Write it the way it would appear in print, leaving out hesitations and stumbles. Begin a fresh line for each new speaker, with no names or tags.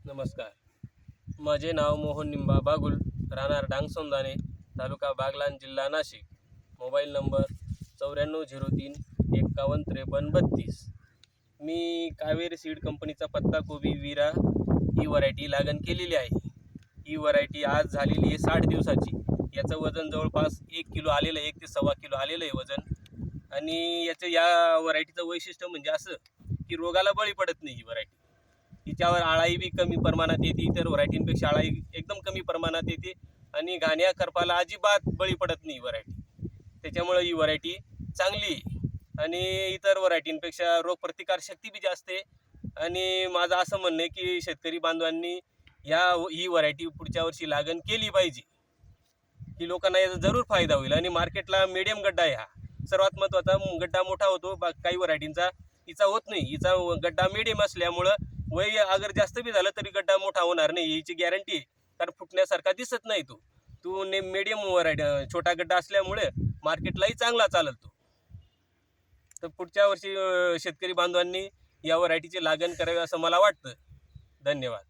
नमस्कार. माझे नाव मोहन निंबा बागुल, राहणार डांगसोंदाणे, तालुका बागलाण, जिल्हा नाशिक. Mobile number 9403515332. मी कावेरी सीड कंपनीचा पत्ता कोबी वीरा ही व्हरायटी लागण केलेली आहे. ही व्हरायटी आज झालेली आहे 60 दिवसाची. याचं वजन जवळपास 1 किलो आलेलं आहे, 1 ते सव्वा किलो आलेलं आहे वजन. आणि या व्हरायटीचं वैशिष्ट्य म्हणजे असं की रोगाला बळी पडत नाही ही व्हरायटी. हिच्यावर आळाई बी कमी प्रमाणात येते, इतर व्हरायटींपेक्षा आळाई एकदम कमी प्रमाणात येते आणि घाण्या करपाला अजिबात बळी पडत नाही व्हरायटी. त्याच्यामुळे ही व्हरायटी चांगली आहे आणि इतर व्हरायटींपेक्षा रोगप्रतिकार शक्ती बी जास्त आहे. आणि माझं असं म्हणणं आहे की शेतकरी बांधवांनी ही व्हरायटी पुढच्या वर्षी लागण केली पाहिजे, की लोकांना याचा जरूर फायदा होईल. आणि मार्केटला मीडियम गड्डा आहे, हा सर्वात महत्त्वाचा. गड्डा मोठा होतो काही व्हरायटींचा, हिचा होत नाही. हिचा गड्डा मीडियम असल्यामुळं वय अगर जास्त बी झालं तरी गड्डा मोठा होणार नाही, हिची गॅरंटी आहे. कारण फुटण्यासारखा दिसत नाही तो मीडियम व्हरायटी, छोटा गड्डा असल्यामुळे मार्केटलाही चांगला चालल तो. तर पुढच्या वर्षी शेतकरी बांधवांनी या व्हरायटीची लागण करावी असं मला वाटतं. धन्यवाद.